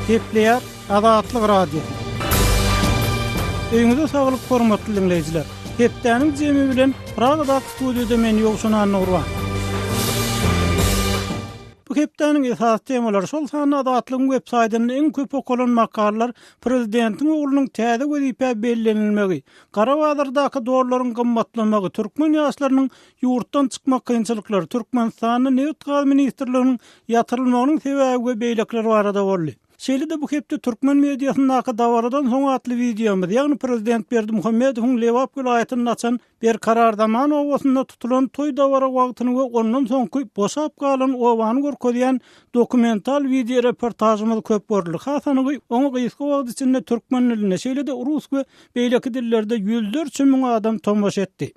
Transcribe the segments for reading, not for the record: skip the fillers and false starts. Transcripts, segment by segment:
Hepleyer Azatlyk Radio. Öňüňizde saglyk hormatly dinleýijiler. Hepdäniň jemi bilen Pragada studiýada men ýogşunan Nurwan. Bu hepdäniň esas temalary şol sany Azatlygyň web saýtynyň iň köp okulan makallalar prezidentiň oglunyň täze wezipä bellenilmegi, Garabazardaky dorlaryň gymmatlamagy, türkmen ýaşlarynyň ýurtdan çykmak kynçylyklary, Türkmenistanyň Näwit Gaz ministrliginiň ýatyrylmagynyň sebäbi we beýlekleri barada boldy. Şeýle-de bu hepde türkmen mediasynyň dawaradan soň atly videomyz, ýagny prezident Berdimuhammedowyň Lewap vilayatyny açan bir karar zaman owasynda tutulan toý dawara wagtyny we ondan soňky boşap galan owany görkezýän dokumental video reportajymyz köp görüldi. Hasanyň oňa gysga wagt içinde türkmen diline, şeýle-de rus we beýleki dillerde ýüzlerçe müň adam tomoş etdi.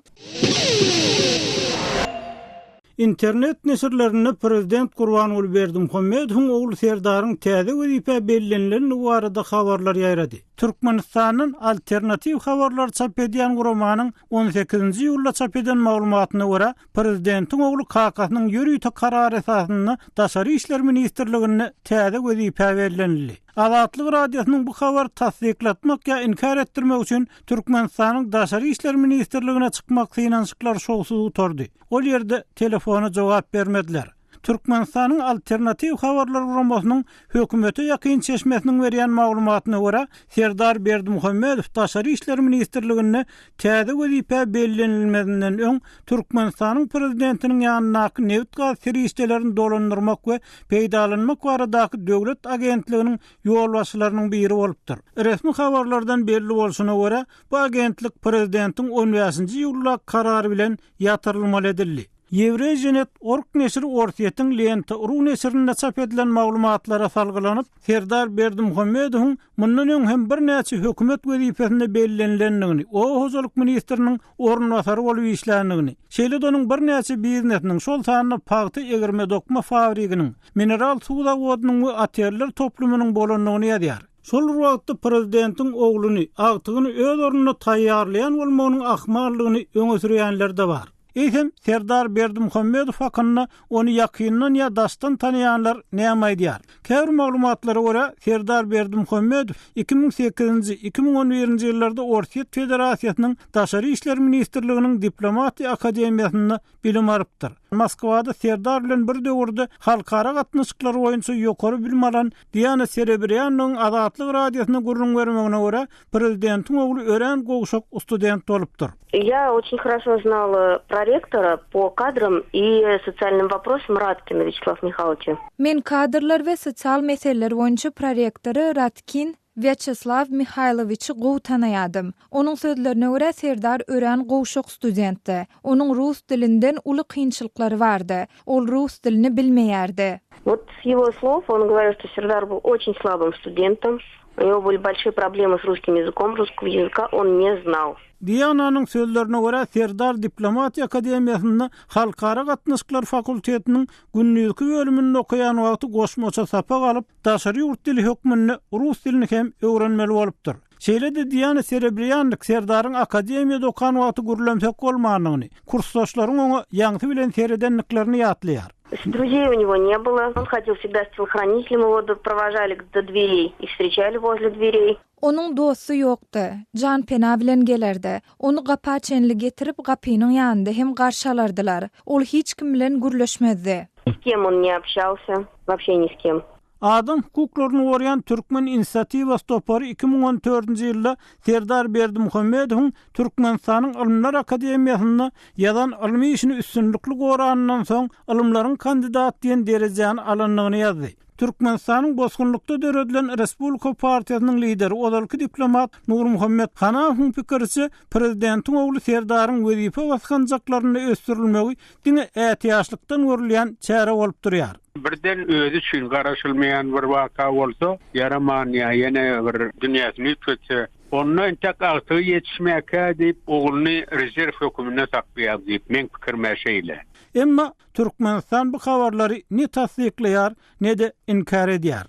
İnternet nesirlerinde Prezident Gurbanuly Berdimuhammedowyň ogly Serdaryň täze wezipä bellenileni barada habarlar ýaýrady. Türkmenistanyň alternativ habarlar çap edýän guramanyň 18-nji ýylda çap eden maglumatyna görä, prezidentiň ogly Kakasynyň ýürüýte karary esasyny Daşary işler ministrligine täze wezipä bellenildi. Azatlyk radiosynyň bu habar tasdiklatmak ýa inkar etdirmek üçin Türkmenistanyň Daşary işler ministrligine çykmak synançyklar şowsuz oturdy. Ol ýerde telefona jogap bermediler. Türkmenistanyň alternativ habarlar guramasynyň hökümete ýakyn çeşmesiniň berýän maglumatyna görä, Serdar Berdimuhammedow Daşary işler ministrligine täze wezipä bellenilmedinden öň Türkmenistanyň prezidentiniň ýanynaky Näwit Gaz serişdelerini dolandyrmak we peýdalanmak baradaky döwlet agentliginiň ýolbaşçylarynyň biri bolupdyr. Resmi habarlardan belli bolşuna görä, bu agentlik prezidentiň 15-nji ýylda karary bilen ýatyrylmaly edildi. Yevrejenet.org nesiri ortiýetiň lenta uru nesirinde çap edilen maglumatlara salgylanyp, Serdar Berdimuhammedowyň mundan öň hem bir näçe hökümet wezipesinde bellenlendigini, o hojalyk ministriniň ornwasary bolup işländigini, şeýle-de onuň bir näçe biznesiniň şol sanyny paýty egirme dokma fabrikiniň, mineral suw zawodynyň we aterler toplumynyň bolandygyny ýazýar. Şol wagtda prezidentiň ogluny, agtygyny öz ornuna taýýarlayan bolmagynyň ahmarlygyny öňe sürýänler de bar. Eýsem Serdar Berdimuhammedow hakkında onu yakyndan ya daşdan tanıyanlar näme diýär. Käbir maglumatlara görä Serdar Berdimuhammedow 2008-nji 2011-nji ýyllarda Ortiýet Federasiýasynyň Daşary işler ministrliginiň diplomatiýa akademiýasyna bilim alypdyr. Moskwada Serdar bilen bir döwürde halkara gatnaşyklary boýunça ýokary bilim alan Diana Serebrianyň Azatlyk radiosyna gurrun bermegine görä prezidentiň ogly ören gowşak student bolupdyr. Я очень хорошо знала проректора по кадрам и социальным вопросам Раткина Вячеслава Михайловича. Men kadrlar we sosial meseleler boýunça prorektory Ratkin Vyacheslav Mikhailovichi gowy tanaýadym. Onuň sözlerine görä Serdar ören gowşak studentdi. Onuň rus dilinden uly kynçylyklary bardy. Ol rus dilini bilmeýärdi. Вот с его слов он говорил, что Сердар был очень слабым студентом. У него были большие проблемы с русским языком, русского языка он не знал. Diyananyň sözlerine görä Serdar Diplomatiýa Akademiýasyny Halkara gatnaşyklar fakultetiniň günnüzki bölümini okuyan wagty goşmaça sapak alyp daşary ýurt dili hökmünde rus dilini hem öwrenmeli bolupdyr. Şeýle-de Diana Serebrianyk Serdaryň akademiýada okan wagty gürlemsek bolmanyny, kursdaşlaryň oňa ýaňsy bilen seredenliklerini ýatlaýar. Друзей у него не было. Он ходил всегда с телохранителем, его провожали до дверей и встречали возле дверей. Onuň dosty ýokdy. Jan pena bilen gelerdi. Onu gapa çenli getirip gapynyň ýanynda hem garşalardylar. Ol hiç kim bilen gürleşmezdi. С кем он не общался, вообще ни с кем. Adam hukuklaryny gorýan Türkmen inisiatiwasy topary 2014-nji ýylda Serdar Berdimuhammedowyň Türkmenistanyň Ilmlar Akademiýasyna ýazan ilmi işini üstünlikli goranyndan soň ilmlaryň kandidat diýen derejäni alanlygyny ýazdy. Türkmenistanyň bosgunlukda döredilen Respublika Partiýasynyň lideri odalky diplomat Nurmuhammed Hanafowyň pikirçe prezidentiň ogly Serdaryň wezipe baskanjaklaryny ösdürilmegi diňe ätiýaşlykdan görülýän çäre bolup durýar. Birden özü üçin garaşylmayan bir waka bolsa, Yaramanya ýene bir dünýäsini köçse, ondan tak agty ýetişmäke diýip ogluny rezerw hökümine saklaýar diýip men pikirmäşeýle. Emma Türkmenistan bu habarlary ne tasdikleýär, ne de inkar edýär.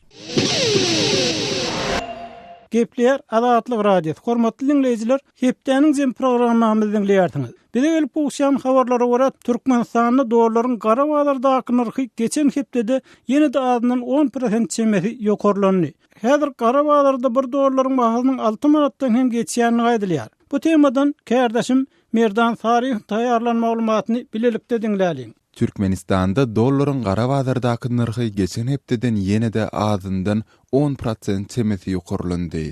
Gepleyer Adatlyk radio. Hormatly dinleyijiler, hepdeniň jem programmamyzy dinleýärsiňiz. Bize gelip ugşan habarlara görä Türkmenistanyň dolarlaryň gara bazardaky narhy geçen hepdede ýene-de azyndan 10% çemesi ýokarlandy. Häzir gara bazarda bir dolarlaryň bahasynyň 6 manatdan hem geçýäni aýdylýar. Bu temadan kärdeşim Merdan Sarih taýýarlan maglumatyny bilelikde dinläliň. Türkmenistanda dollaryň gara bazardaky narhy geçen hepdeden ýene-de azyndan 10% çemesi ýokarlandy.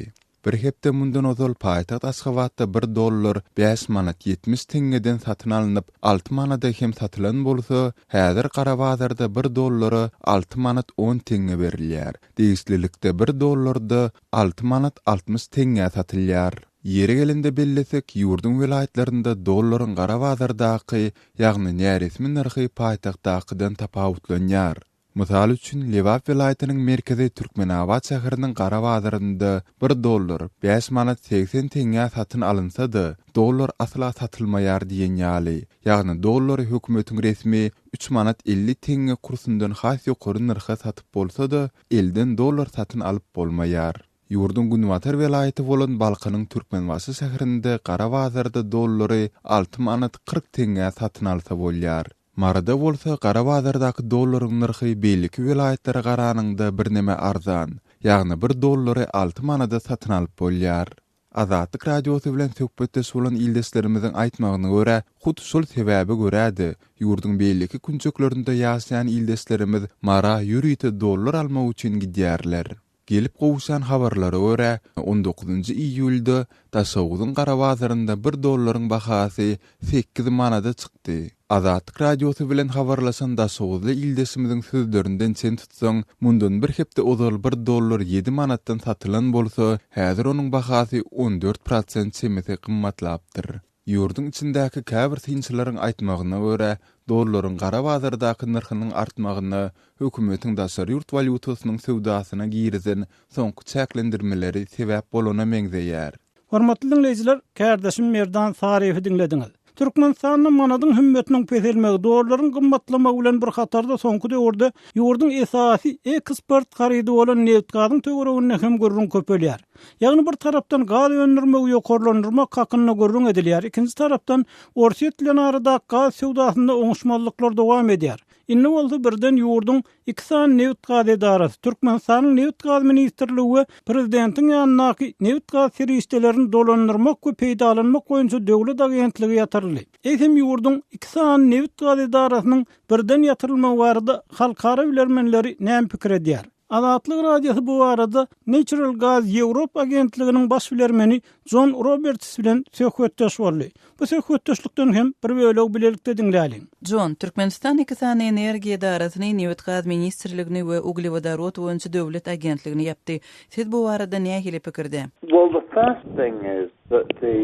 Bir hepde mundan ozal paýtaxt Aşgabatda 1 dollar 5 manat 70 tengeden satyn alınıp 6 manada hem satylan bolsa, häzir gara bazarda 1 dollary 6 manat 10 tenge berilýär. Diýişlilikde 1 dollarda 6 manat 60 tenge satylýar. Yeri gelende bellesek, ýurdun vilayetlerinde dollaryň gara bazardaky, ýagny näresmi narhy paýtaxtdakydan tapawutlanýar. Mysal üçin Lewap vilayetiniň merkezi Türkmenabad şäheriniň gara bazarynda 1 dollar 5 manat 80 tenge satyn alynsa-da, dollar asla satylmaýar diýen ýaly. Ýagny dollar hökümetiň resmi 3 manat 50 tenge kursundan has ýokary narha satyp bolsa-da, elden dollar satyn alyp bolmaýar. Ýurdun Günwatar vilayeti bolan Balkanyň Türkmenbaşy şäherinde gara bazarda dollary 6 manat 40 tenge satyn alsa bolýar. Marada bolsa gara bazardaky dollaryň narhy belki vilayetlere garanyňda birneme arzan, ýagny 1 dollary 6 manada satyn alyp bolýar. Azatlyk radiosy bilen söhbetde bolan ildeslerimiziň aýtmagyna görä, hut şol sebäbi görädi. Ýurdun belki kunçöklerinde ýaşaýan ildeslerimiz mara ýürüýte dollar almak üçin gidýärler. Gelip gowşan habarlara görä 19-njy iýulda Taşawudyň gara bazarynda 1 dollaryň bahasy 8 manada çykdy. Azatlyk radiosy bilen habarlaşan Taşawudly ildesimiziň sözlerinden çen tutsaň, mundan bir hepde ozal 1 dollar 7 manatdan satylan bolsa, häzir onuň bahasy 14% çemese gymmatlapdyr. Ýurdun içindäki käbir synçylaryň aýtmagyna görä, dollaryň gara bazardaky narhynyň artmagyna hökümetiň daşary ýurt valyutasynyň sowdasyna girizen soňky çäklendirmeleri sebäp bolana meňzeýär. Hormatly dinleyijiler, kärdeşim Merdan Sarihy dinlediňiz. Türkmenistanyň manadyň hümmetiniň peselmegi dolarlaryň gymmatlamagy bilen bir hatarda soňky döwürde ýurdun esasy eksport garydy bolan neft gazyň töweregine hem görüň köpelýär. Ýagny bir tarapdan gaz öndürmegi ýokarlandyrmak hakyna görüň edilýär. Ikinji tarapdan Orsiýet bilen arada gaz sowdasynda oňuşmazlyklar dowam edýär. Inne bolsa birden ýurdun 2 san neft gaz edarasy Türkmenistanyň neft gaz ministrligi prezidentiň ýanynaky neft gaz serişdelerini dolandyrmak we peýdalanmak boýunça döwlet agentligi ýatyrly. Eýsem ýurdun 2 san neft gaz edarasynyň birden ýatyrylmagy barada halkara bilermenleri näme pikir edýär? Azatlyk radiosu bu arada Natural Gas Ýewropa agentliginiň baş bilermeni John Roberts bilen söhbetdeş boldy. Bu söhbetdeşlikden hem bir bölegi bilelikde dinläliň. John, Türkmenistan Ikisany Energiýa Idarasyny Neft Gaz Ministrligini we Uglevodorod boýunça döwlet agentligini ýapdy. Siz bu arada näme hili pikirde? Well, the first thing is that the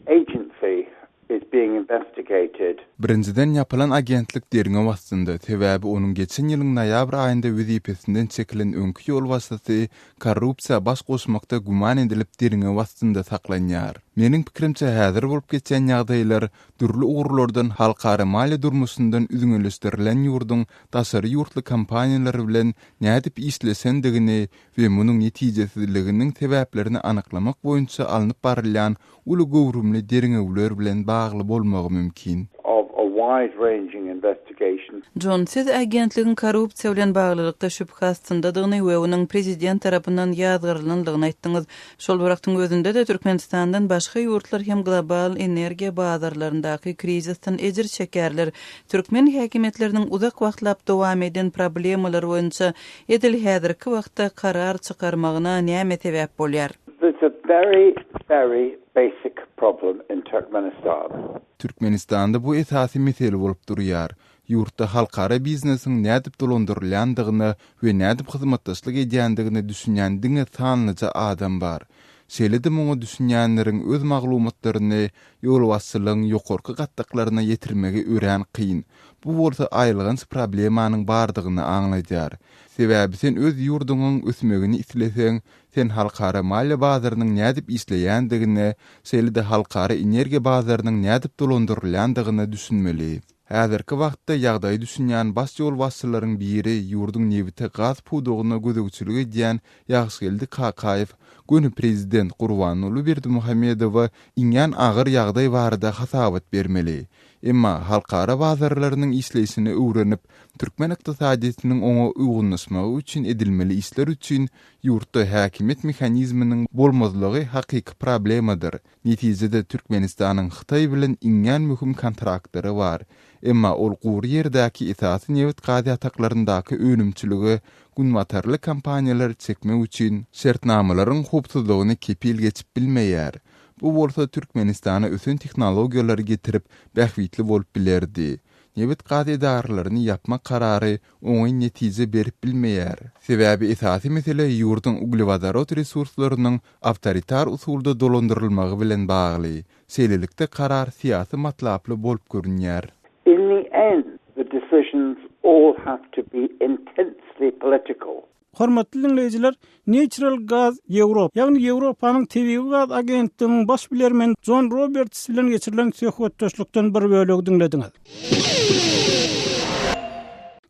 agency is being investigated. Birinciden yapılan agentlik derine wagtynda sebäbi onuň geçen ýylyň noýabr aýynda wezipesinden çekilen öňkü ýol wasasy korrupsiýa baş goşmakda guman edilip derine wagtynda saklanýar. Meniň pikirimçe häzir bolup geçen ýagdaýlar durly ugurlardan halkara mali durmuşyndan üzüňeleşdirilen ýurdun daşary ýurtly kompaniýalary bilen nädip işlesendigini we munyň netijesizliginiň sebäplerini anyklamak boýunça alınıp barylýan uly gowrumly derine bilen bagly bolmagy mümkin. Wide-ranging investigation. John, siz agentligiň korrupsiýa bilen baglylykda şüphe astyndadygyny we onuň prezident tarapyndan ýazgyrylandygyny aýtdyňyz. Şol wagtyň özünde de Türkmenistandan başga ýurtlar hem global energiýa bazarlaryndaky krizisden ejir çekerler. Türkmen häkimetleriniň uzak wagtlap dowam eden problemalar boýunça edil häzirki wagtda karar çykarmagyna näme sebäp bolýar? There's a very basic problem in Turkmenistan. Türkmenistanda bu esasy mesele bolup durýar. Ýurtda halkara biznesiň nädip dolandyrylýandygyny we nädip hyzmatdaşlyk edýändigini düşünýän diňe sanlyca adam bar. Şeýle-de muňa düşünýänleriň öz maglumatlaryny ýol wasylygyň ýokarky gatdaklaryna ýetirmegi ören kyn. Bu bolsa aýlygynç problemanyň bardygyny aňlaýar. Sebäbi sen öz ýurduňyň ösmegini isleseň, sen halkara maliýa bazarynyň nädip işleýändigini, şeýle-de halkara energiýa bazarynyň nädip dolandyrylýandygyny düşünmeli. Häzirki wagtda ýagdaý düşünýän bas ýol başçylaryň biri ýurdun nebite gaz pudugyna gödөгçülük edýän Ýagşygeldi Kakaýew göni prezident Gurbanuly Berdimuhammedowa iňen agyr ýagdaý barada hasabat bermeli. Emma halkara bazarlarynyň işleýişini öwrenip, türkmen ykdysadynyň oňa uýgunlaşmagy üçin edilmeli işler üçin ýurtda häkimet mehanizminiň bolmazlygy hakyky problemadyr. Netijede Türkmenistanyň Hytaý bilen iňen möhüm kontraktary bar. Emma ol guur ýerdäki esasy newit gazy ataklaryndaky önümçüligi günwatarly kompaniýalar çekmek üçin şertnamalaryň hupsuzlygyny kepil geçip bilmeýär. Bu bolsa Türkmenistana ösün tehnologiýalary getirip bähwitli bolup bilerdi. Newit gazy edarlaryny yapmak karary oňy netije berip bilmeýär. Sebäbi esasy mesele ýurdun uglewadarot resurslarynyň awtoritar usulda dolandyrylmagy bilen bagly. Seylelikde karar siýasy matlaply bolup görünýär. In the end, the decisions all have to be intensely political. Hormatly dinleyijiler, Natural Gas Europe, ýagny Ýewropanyň tebii gaz agentliginiň baş bilermeni John Roberts bilen geçirilen söhbetdeşlikden bir bölegi dinlediňiz.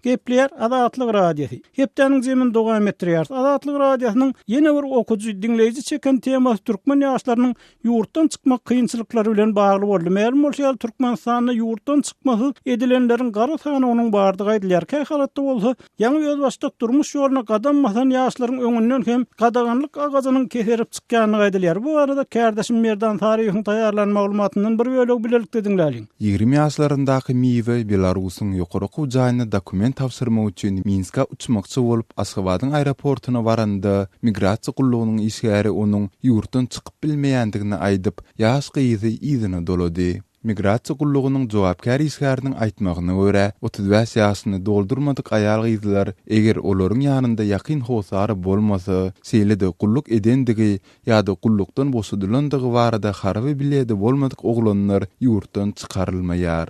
Gepler Adatlyk Radiosu. Hepdeniň zemin dowam etdirýär. Adatlyk Radiosynyň ýene bir okujy dinleýiji çeken temasy türkmen ýaşlarynyň ýurtdan çykmak kynçylyklary bilen bagly boldy. Mälum bolsa Türkmenistanyň ýurtdan çykmasy edilenleriň gara sany onuň bardygy aýdylýar. Käy halatda bolsa, ýaňy özbaşdyk durmuş ýoluna gadammasan ýaşlaryň öňünden hem gadaganlyk agazynyň keserip çykýanyny aýdylýar. Bu arada Kärdeşim Merdan taryhyň taýýarlan maglumatynyň bir bölegi bilelikde dinläýin. 20 ýaşlaryndaky Miwe Belarusyň ýokary kujaýyna dokument tavsırma üçin Minska uçmakçı bolup Aşgabatyň aeroportuna baranda migrasiýa gullugynyň işgäri onuň ýurtdan çykyp bilmeýändigini aýdyp ýaş gyzy ýzyna dolady. Migrasiýa gullugynyň jogapkar işgäriniň aýtmagyna görä 35 ýaşyny doldurmadyk aýal gyzlar eger olaryň ýanynda ýakyn hosary bolmasa, seýlede gulluk edendigi ýa-da gullukdan boşadylandygy barada harby bilýärdi bolmadyk oglanlar ýurtdan çykarylmaýar.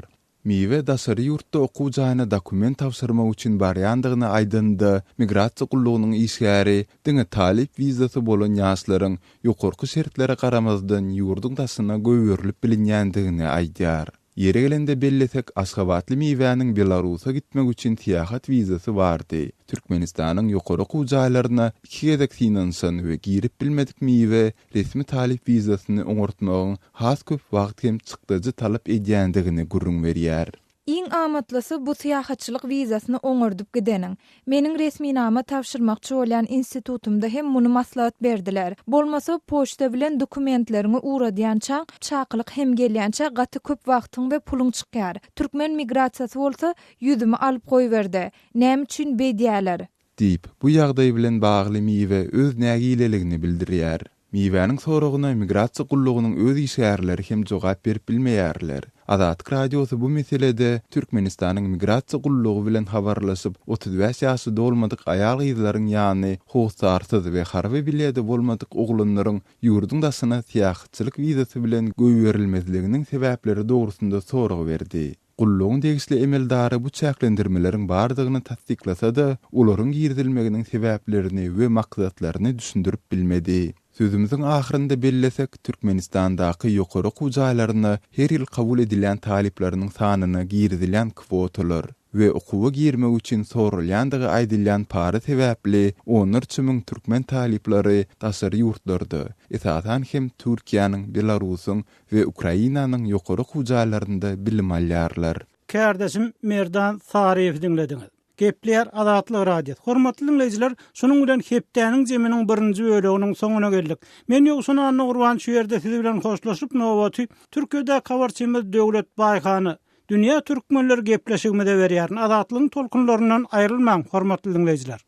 Miwe daşary ýurtda okuw jaýyna dokument tavsyrma üçin barýandygyny aýdyndy. Migrasiýa gullugynyň işgäri diňe talip wizasy bolan ýaşlaryň ýokarky şertlere garamazdan ýurdun daşyna göwerilip bilinýändigini aýdýar. Ýere gelende bellesek Aşgabatly Miwäniň Belarusa gitmek üçin tiýahat wizasy bardy. Türkmenistanyň ýokary kujaýlaryna 2 gezek finansan we girip bilmedik Miwe resmi talip wizasyny oňartmagyň has köp wagt hem çykdyjy talap edýändigini gurrun berýär. Iň amatlysı bu syýahatçylyk wizasyny oňardyp gideniň. Meniň resmi nama tawşyrmakçy bolan institutumda hem muny maslahat berdiler. Bolmasa poçta bilen dokumentlerini uradýança, çakylyk hem gelýänçe gaty köp wagtyň we puluň çykýar. Türkmen migrasiýasy bolsa ýüzümi alyp goýberdi. Näme üçin beýdýärler? Diýip bu ýagdaý bilen bagly Miwe öz nägileligini bildirýär. Miwäniň soragyna migrasiýa gullugynyň öz işgärleri hem jogap berip bilmeýärler. Adatlyk Radiosu bu meselede Türkmenistanyň migrasiýa gullugy bilen habarlaşyp 35 ýaşy dolmadyk aýal gyzlaryň ýany howsarsyz we harby bilýärdi bolmadyk oglanlaryň ýurdun daşyna syýahatçylyk wizasy bilen göwerilmezliginiň sebäpleri dogrusynda sorag berdi. Gullugyň degisli emeldary bu çäklendirmeleriň bardygyny tasdiklasa-da, olaryň girdilmeginiň sebäplerini we maksatlaryny düşündirip bilmedi. Sözümüzün ahyrynda bellesek Türkmenistandaky ýokary kujaýlaryna her ýyl kabul edilen talipleriniň sanyny girdilen kwotalar we okuwa girmek üçin sorulýandygy aýdylýan para sebäpli 13 000 türkmen talipleri daşary ýurtlarda, esasan hem Türkiýanyň, Belarusyň we Ukrainanyň ýokary kujaýlarynda bilim alýarlar. Kärdeşim Merdan Saryýew dinlediňiz. Gepler Adatlyk Radiosu. Hormatly dinleyijiler, şonuň bilen hepdeniň jeminiň birinji böleginiň soňuna geldik. Men ýoksuny Anna Gurban şu ýerde siz bilen hoşlaşyp nowaty Türkiýede habarçymyz Döwlet Baýhany Dünýä türkmenleri gepleşigmede berýär. Adatlygyň tolkunlaryndan aýrylmaň, hormatly dinleyijiler.